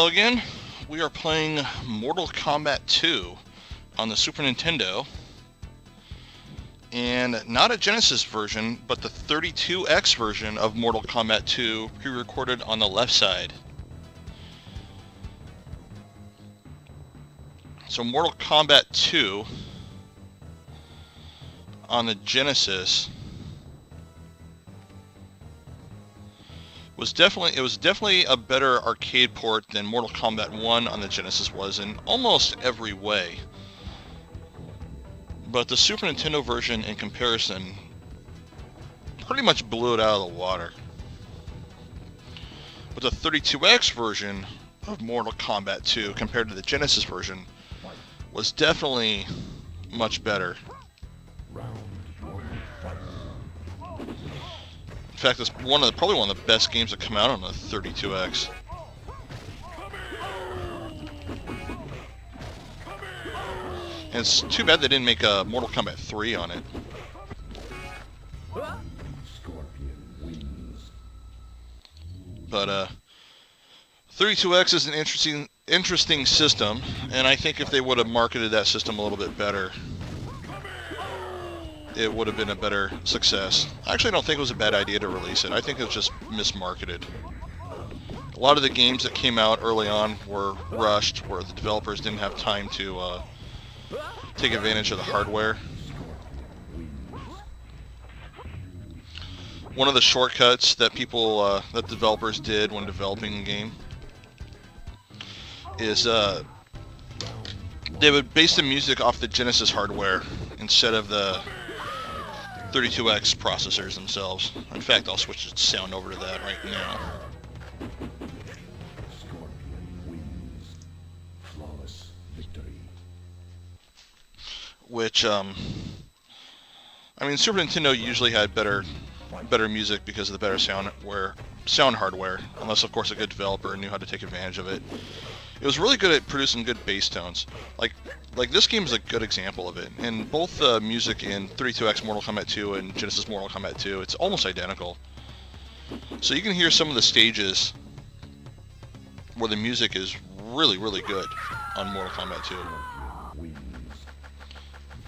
Hello again. We are playing Mortal Kombat 2 on the Super Nintendo, and not a Genesis version, but the 32X version of Mortal Kombat 2 pre-recorded on the left side. So Mortal Kombat 2 on the Genesis was definitely a better arcade port than Mortal Kombat 1 on the Genesis was in almost every way. But the Super Nintendo version, in comparison, pretty much blew it out of the water. But the 32X version of Mortal Kombat 2 compared to the Genesis version was definitely much better. In fact, it's probably one of the best games that come out on the 32X. And it's too bad they didn't make a Mortal Kombat 3 on it. But 32X is an interesting system, and I think if they would have marketed that system a little bit better, it would have been a better success. I actually don't think it was a bad idea to release it. I think it was just mismarketed. A lot of the games that came out early on were rushed, where the developers didn't have time to take advantage of the hardware. One of the shortcuts that that developers did when developing a game is they would base the music off the Genesis hardware instead of the 32X processors themselves. In fact, I'll switch the sound over to that right now. Which, I mean, Super Nintendo usually had better music because of the better sound hardware, unless of course a good developer knew how to take advantage of it. It was really good at producing good bass tones. Like this game is a good example of it. And both the music in 32X Mortal Kombat 2 and Genesis Mortal Kombat 2, it's almost identical. So you can hear some of the stages where the music is really, really good on Mortal Kombat 2.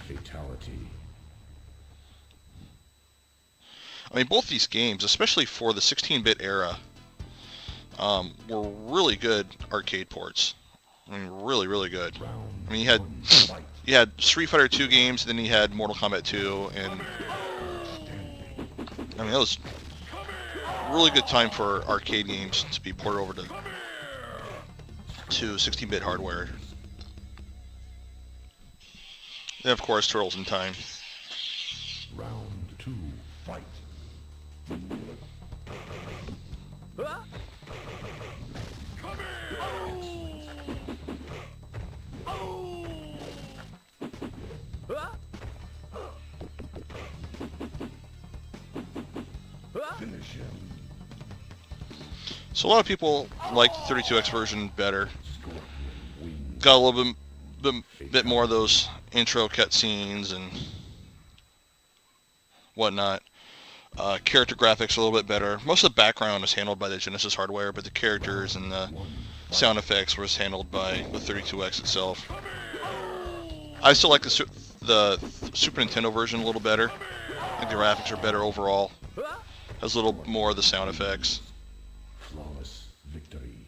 Fatality. I mean, both these games, especially for the 16-bit era, were really good arcade ports. I mean, really, really good. I mean, you had Street Fighter 2 games, then you had Mortal Kombat 2, and I mean, that was a really good time for arcade games to be ported over to 16-bit hardware. And of course, Turtles in Time. Round 2, fight. Finish him. So a lot of people like the 32X version better. Got a little bit more of those intro cutscenes and whatnot. Character graphics a little bit better. Most of the background is handled by the Genesis hardware, but the characters and the sound effects was handled by the 32X itself. I still like the Super Nintendo version a little better. I think the graphics are better overall. Has a little more of the sound effects. Flawless victory.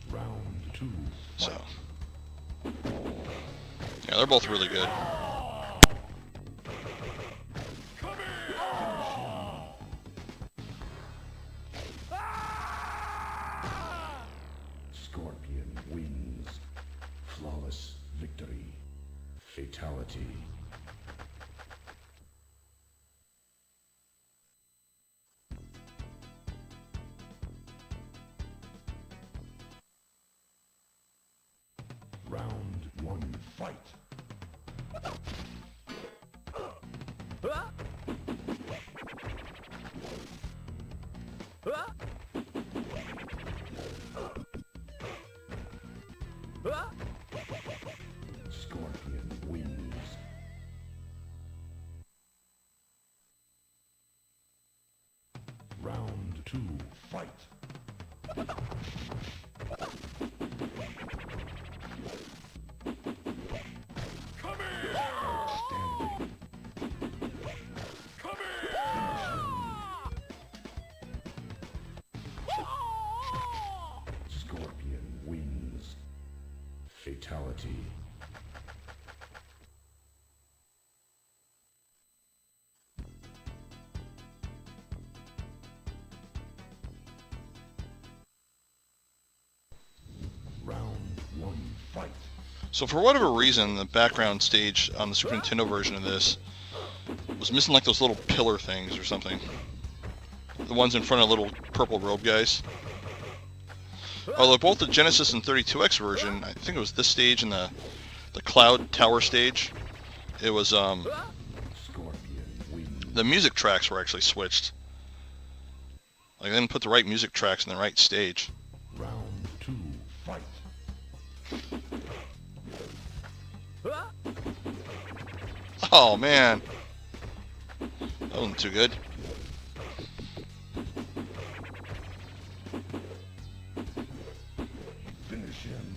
Round 2. So, yeah, they're both really good. Scorpion wins. Flawless victory. Fatality. Round 1, fight. Scorpion wins. Round Fight. Come here! Outstanding. Come here! Scorpion wins. Fatality. Round one, fight. So for whatever reason, the background stage on the Super Nintendo version of this was missing like those little pillar things or something. The ones in front of little purple robe guys. Although both the Genesis and 32X version, I think it was this stage and the Cloud Tower stage, it was Scorpion wins. the music tracks were actually switched. Like they didn't put the right music tracks in the right stage. Round two, fight. Oh man, that wasn't too good. Finish him.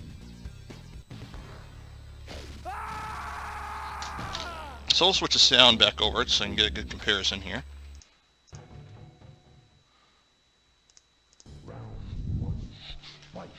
So we'll switch the sound back over it so I can get a good comparison here. Round one, fight.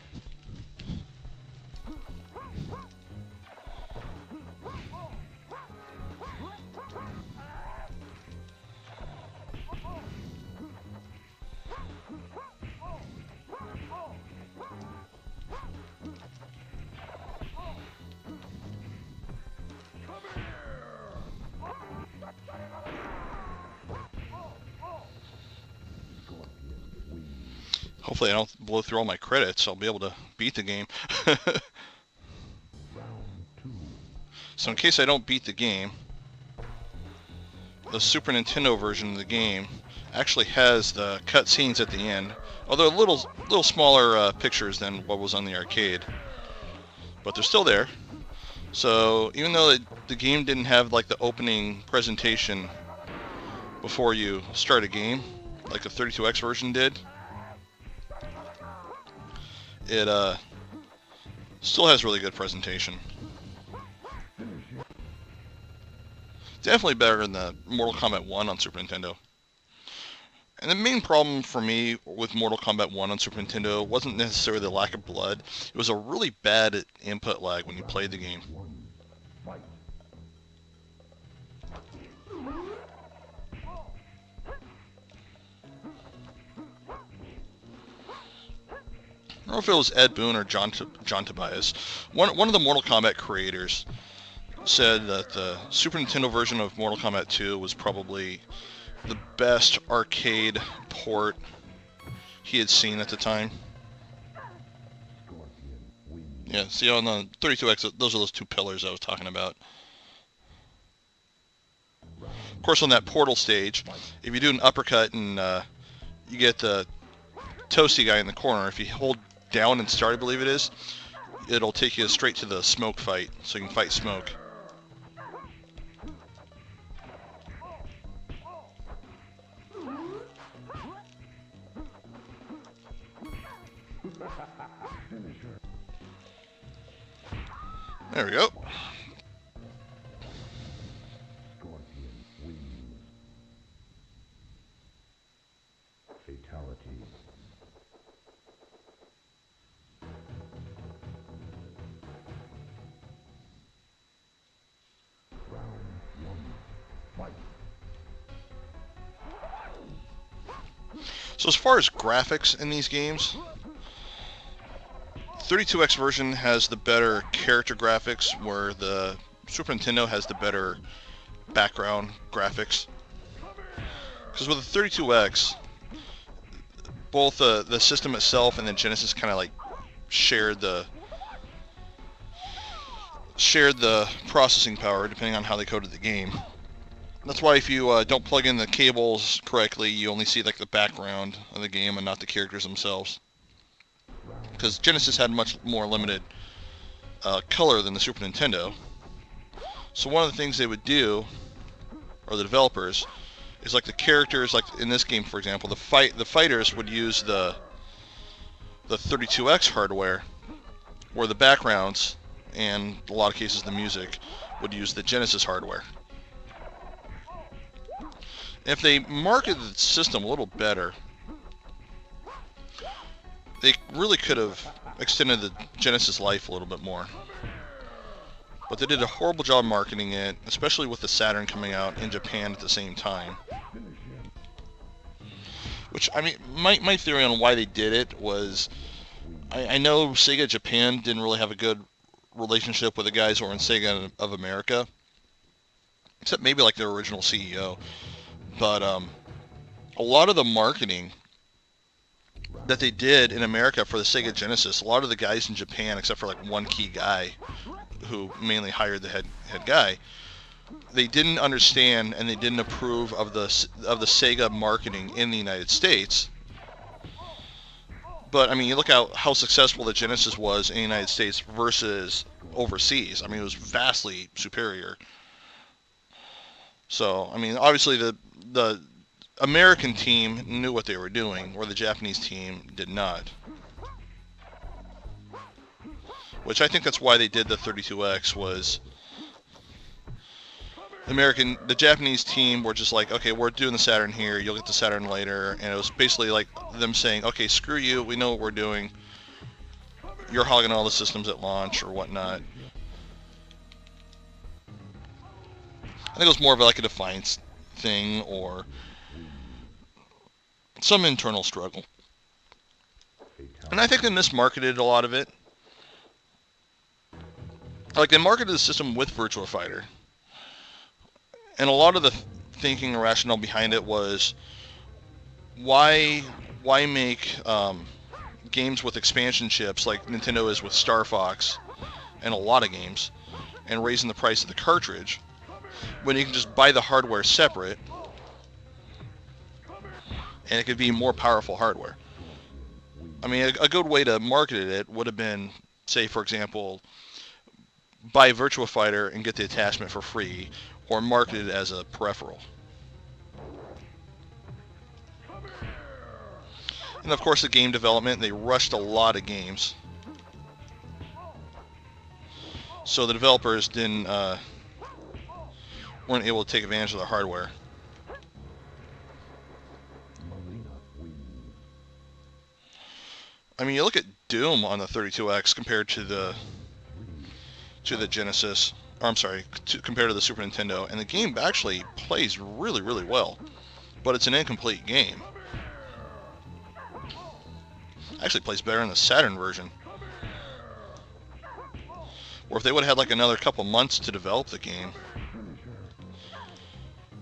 Scorpion wins. Hopefully I don't blow through all my credits. I'll be able to beat the game. Round two, So in case I don't beat the game, the Super Nintendo version of the game actually has the cutscenes at the end, although a little smaller pictures than what was on the arcade, but they're still there. So even though the game didn't have like the opening presentation before you start a game, like the 32X version did, it still has really good presentation. Definitely better than the Mortal Kombat 1 on Super Nintendo. And the main problem for me with Mortal Kombat 1 on Super Nintendo wasn't necessarily the lack of blood. It was a really bad input lag when you played the game. one, fight. I don't know if it was Ed Boon or John Tobias. One of the Mortal Kombat creators said that the Super Nintendo version of Mortal Kombat 2 was probably the best arcade port he had seen at the time. Scorpion wins. Yeah, see on the 32X, those are those two pillars I was talking about. Of course, on that portal stage, if you do an uppercut and you get the toasty guy in the corner, if you hold down and start, I believe it is, it'll take you straight to the smoke fight, so you can fight smoke. There we go. Scorpion wins. Fatality. Round one, fight. So as far as graphics in these games, 32X version has the better character graphics, where the Super Nintendo has the better background graphics. Because with the 32X, both the system itself and the Genesis kind of like shared the processing power, depending on how they coded the game. That's why if you don't plug in the cables correctly, you only see like the background of the game and not the characters themselves. Because Genesis had much more limited color than the Super Nintendo. So one of the things they would do, or the developers, is like the characters, like in this game, for example, the fighters would use the 32X hardware, where the backgrounds and in a lot of cases the music would use the Genesis hardware. If they marketed the system a little better, they really could have extended the Genesis life a little bit more. But they did a horrible job marketing it, especially with the Saturn coming out in Japan at the same time. Which, I mean, my theory on why they did it was, I know Sega Japan didn't really have a good relationship with the guys who were in Sega of America, except maybe like their original CEO. But a lot of the marketing that they did in America for the Sega Genesis, a lot of the guys in Japan, except for like one key guy who mainly hired the head guy, they didn't understand and they didn't approve of the Sega marketing in the United States. But I mean, you look at how successful the Genesis was in the United States versus overseas. I mean, it was vastly superior. So I mean, obviously the American team knew what they were doing, where the Japanese team did not. Which I think that's why they did the 32X, was the Japanese team were just like, okay, we're doing the Saturn here, you'll get the Saturn later, and it was basically like them saying, okay, screw you, we know what we're doing, you're hogging all the systems at launch or whatnot. I think it was more of like a defiance thing or some internal struggle. And I think they mismarketed a lot of it. Like, they marketed the system with Virtua Fighter. And a lot of the thinking and rationale behind it was, why make games with expansion chips like Nintendo is with Star Fox and a lot of games, and raising the price of the cartridge, when you can just buy the hardware separate, and it could be more powerful hardware. I mean, a good way to market it would have been, say, for example, buy Virtua Fighter and get the attachment for free, or market it as a peripheral. And of course, the game development, they rushed a lot of games, so the developers weren't able to take advantage of the hardware. I mean, you look at Doom on the 32X compared to the Genesis, or I'm sorry, compared to the Super Nintendo, and the game actually plays really, really well, but it's an incomplete game. Actually plays better in the Saturn version. Or if they would have had like another couple months to develop the game,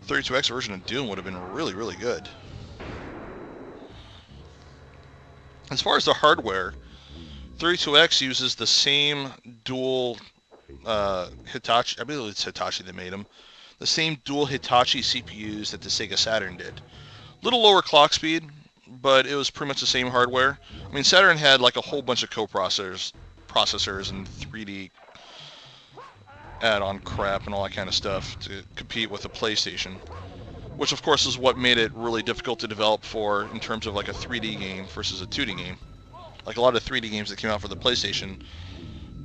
32X version of Doom would have been really, really good. As far as the hardware, 32X uses the same dual Hitachi, I believe it's Hitachi that made them, the same dual Hitachi CPUs that the Sega Saturn did. Little lower clock speed, but it was pretty much the same hardware. I mean, Saturn had like a whole bunch of processors and 3D add-on crap and all that kind of stuff to compete with the PlayStation, which of course is what made it really difficult to develop for in terms of like a 3D game versus a 2D game. Like a lot of 3D games that came out for the PlayStation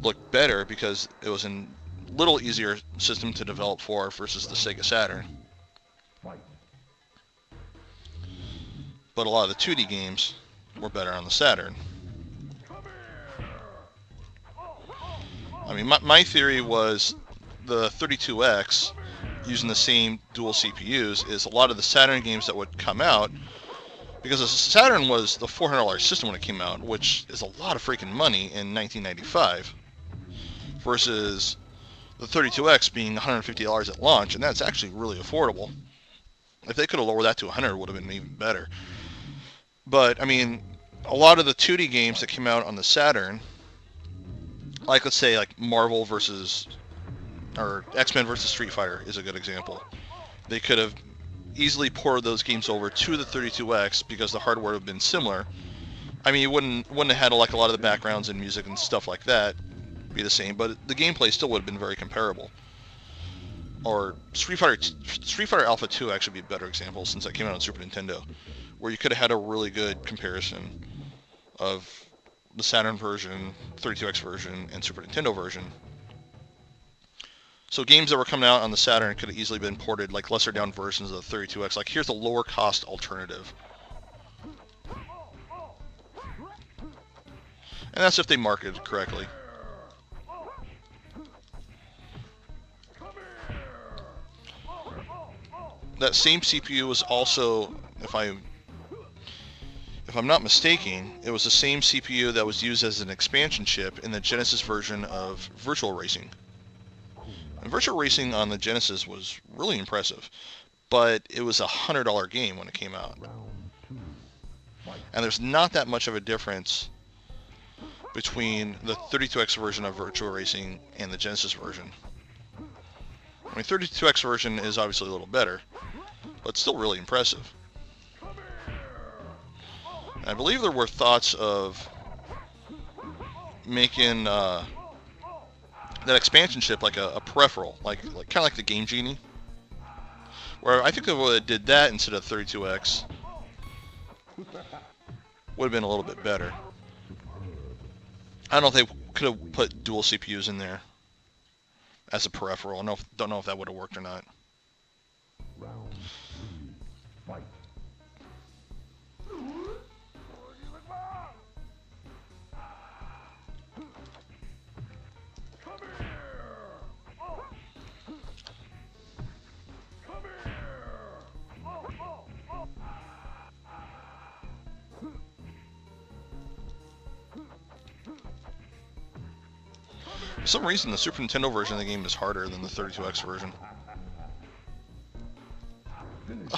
looked better because it was a little easier system to develop for versus the Sega Saturn. But a lot of the 2D games were better on the Saturn. I mean, my theory was the 32X, using the same dual CPUs, is a lot of the Saturn games that would come out, because the Saturn was the $400 system when it came out, which is a lot of freaking money in 1995, versus the 32X being $150 at launch, and that's actually really affordable. If they could have lowered that to $100, it would have been even better. But, I mean, a lot of the 2D games that came out on the Saturn, like, let's say, like Marvel versus, or X-Men versus Street Fighter is a good example. They could have easily ported those games over to the 32X because the hardware would have been similar. I mean, you wouldn't have had like a lot of the backgrounds and music and stuff like that be the same, but the gameplay still would have been very comparable. or Street Fighter Alpha 2 actually be a better example since that came out on Super Nintendo, where you could have had a really good comparison of the Saturn version, 32X version, and Super Nintendo version. So games that were coming out on the Saturn could have easily been ported like lesser down versions of the 32X. Like here's a lower cost alternative. And that's if they marketed it correctly. That same CPU was also, if I'm not mistaken, it was the same CPU that was used as an expansion chip in the Genesis version of Virtual Racing. And Virtual Racing on the Genesis was really impressive, but it was a $100 game when it came out. And there's not that much of a difference between the 32X version of Virtual Racing and the Genesis version. I mean, 32X version is obviously a little better, but still really impressive. And I believe there were thoughts of making that expansion chip like a peripheral, like kind of like the Game Genie, where I think if they did that instead of 32X, would have been a little bit better. I don't know if they could have put dual CPUs in there as a peripheral. Don't know if that would have worked or not. Round 3, fight. For some reason, the Super Nintendo version of the game is harder than the 32X version.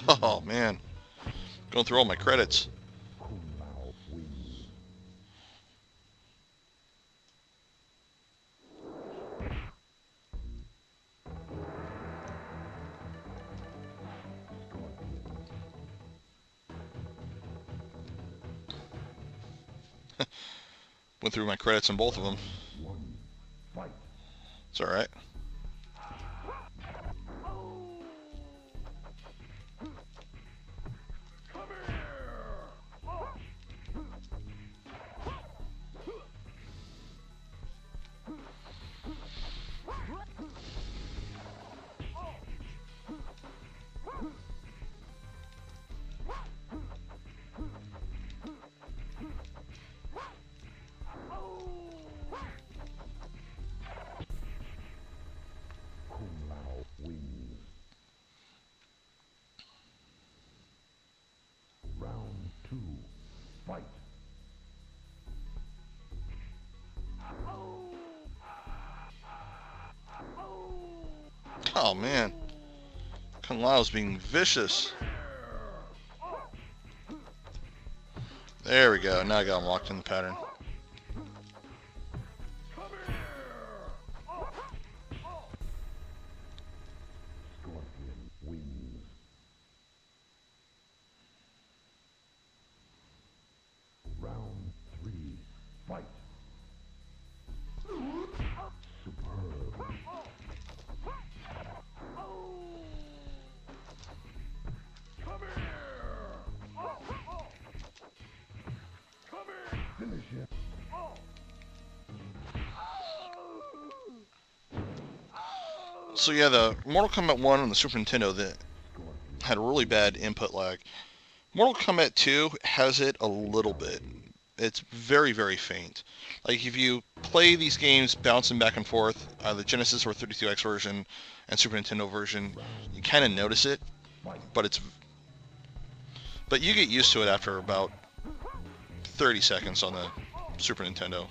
Oh, man. Going through all my credits. Went through my credits on both of them. It's alright. Round 2, fight. Oh, man. Kung Lao's being vicious. There we go. Now I got him locked in the pattern. Scorpion wins. Round 3, fight. Superb. Finish it. So yeah, the Mortal Kombat 1 on the Super Nintendo that had a really bad input lag. Mortal Kombat 2 has it a little bit. It's very, very faint. Like if you play these games bouncing back and forth, the Genesis or 32X version and Super Nintendo version, you kind of notice it, but you get used to it after about 30 seconds on the Super Nintendo.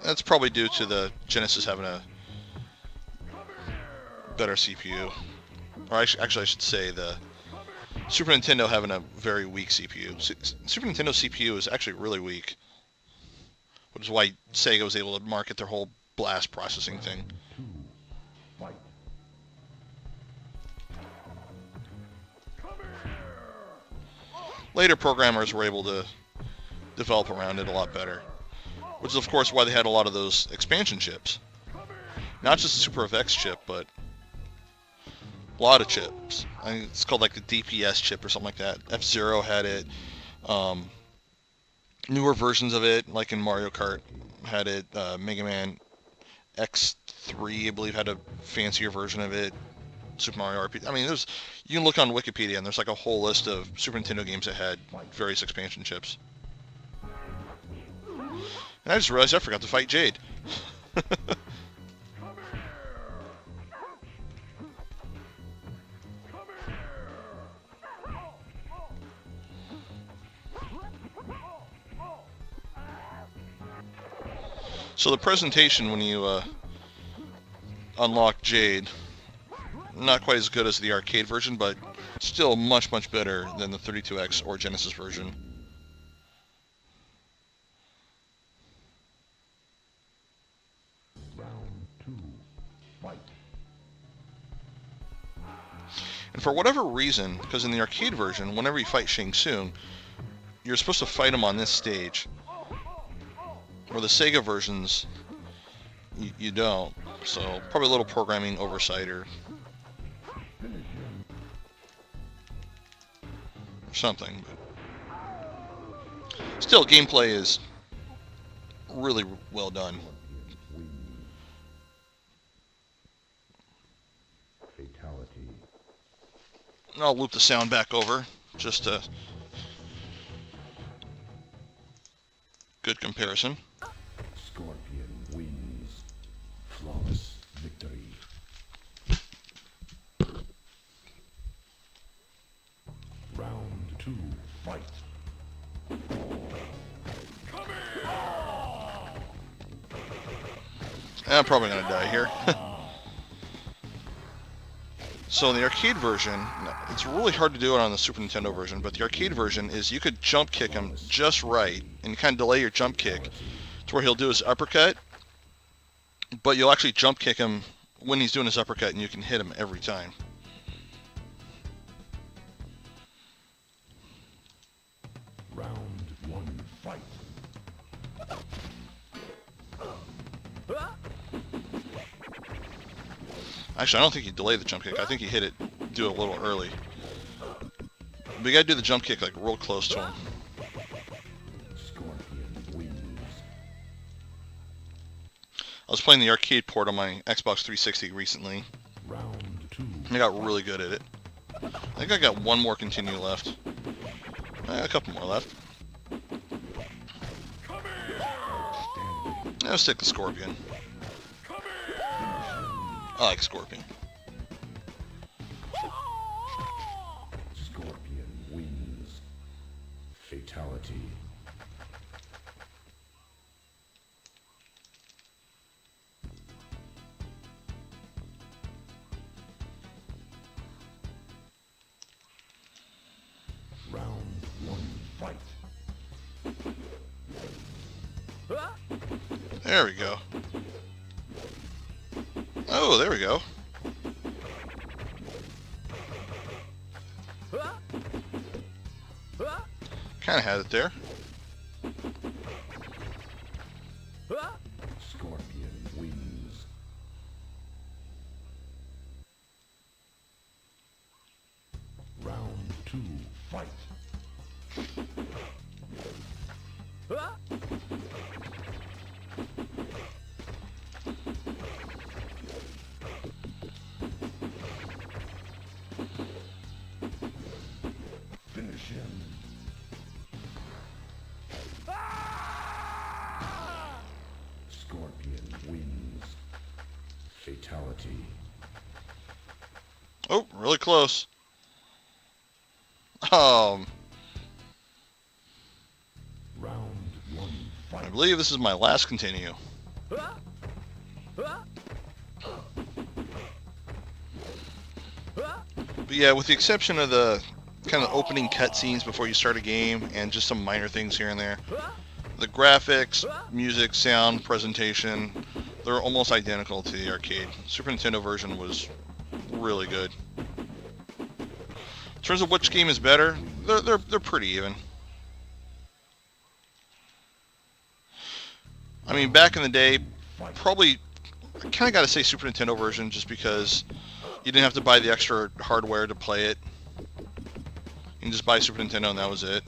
That's probably due to the Genesis having a better CPU. Or actually I should say the Super Nintendo having a very weak CPU. Super Nintendo CPU is actually really weak, which is why Sega was able to market their whole blast processing thing. Fight. Later programmers were able to develop around it a lot better. which is of course why they had a lot of those expansion chips. Not just the Super FX chip, but a lot of chips. I think it's called like the DPS chip or something like that. F-Zero had it. Newer versions of it, like in Mario Kart, had it. Mega Man X3, I believe, had a fancier version of it. Super Mario RPG. I mean, you can look on Wikipedia, and there's like a whole list of Super Nintendo games that had various expansion chips. And I just realized I forgot to fight Jade. So the presentation when you unlock Jade, not quite as good as the arcade version, but still much, much better than the 32X or Genesis version. Round 2. Fight. And for whatever reason, because in the arcade version, whenever you fight Shang Tsung, you're supposed to fight him on this stage. Or the Sega versions, you don't. So probably a little programming oversight or something. But still, gameplay is really well done. Fatality. I'll loop the sound back over, just a good comparison. Scorpion wins. Flawless victory. Round 2. Fight. I'm probably gonna die here. So in the arcade version, it's really hard to do it on the Super Nintendo version, but the arcade version is you could jump kick him just right and kind of delay your jump kick to where he'll do his uppercut, but you'll actually jump kick him when he's doing his uppercut and you can hit him every time. Round 1. Fight. Actually, I don't think he delayed the jump kick. I think he hit it, do it a little early. But you gotta do the jump kick like real close to him. Scorpion wins. I was playing the arcade port on my Xbox 360 recently. Round 2. I got really good at it. I think I got one more continue left. A couple more left. Let's take the Scorpion. I like Scorpion. Scorpion wins. Fatality. Round 1. Fight. There we go. Oh, there we go. Kind of had it there. Scorpion wins. Round 2. Fight. Finish him. Scorpion wins. Fatality. Oh, really close. Round 1. I Fight. believe this is my last continue. But yeah, with the exception of the kind of opening cutscenes before you start a game and just some minor things here and there, the graphics, music, sound, presentation, they're almost identical to the arcade. Super Nintendo version was really good. In terms of which game is better, they're pretty even. I mean, back in the day, probably, I kind of got to say Super Nintendo version just because you didn't have to buy the extra hardware to play it. You can just buy Super Nintendo and that was it.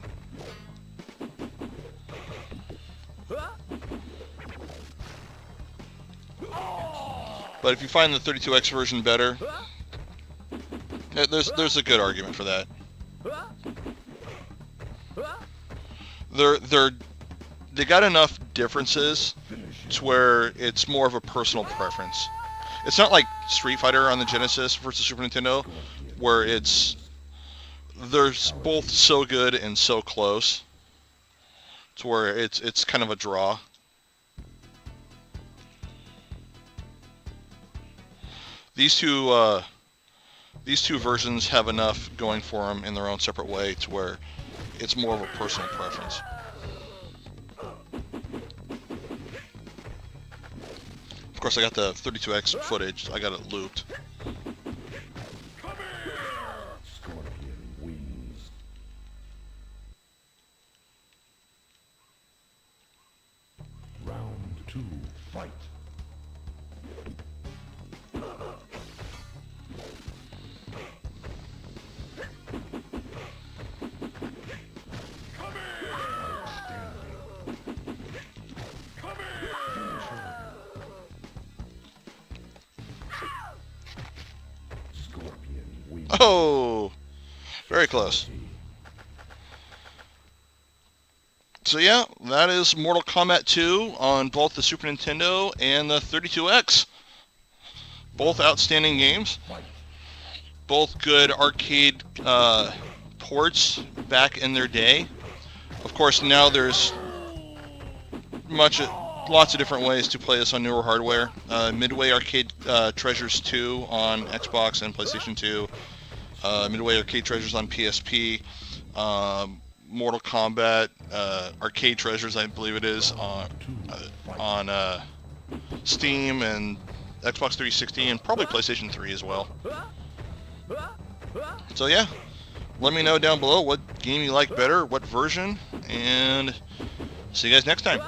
But if you find the 32X version better, there's a good argument for that. They got enough differences to where it's more of a personal preference. It's not like Street Fighter on the Genesis versus Super Nintendo, where they're both so good and so close to where it's kind of a draw. These two versions have enough going for them in their own separate way to where it's more of a personal preference. Of course, I got the 32X footage. I got it looped. Scorpion wins. Round 2, fight. Oh, very close. So yeah, that is Mortal Kombat 2 on both the Super Nintendo and the 32X. Both outstanding games. Both good arcade ports back in their day. Of course, now there's lots of different ways to play this on newer hardware. Midway Arcade Treasures 2 on Xbox and PlayStation 2. Midway Arcade Treasures on PSP. Mortal Kombat Arcade Treasures, I believe it is, on Steam and Xbox 360 and probably PlayStation 3 as well. So yeah, let me know down below what game you like better, what version, and see you guys next time.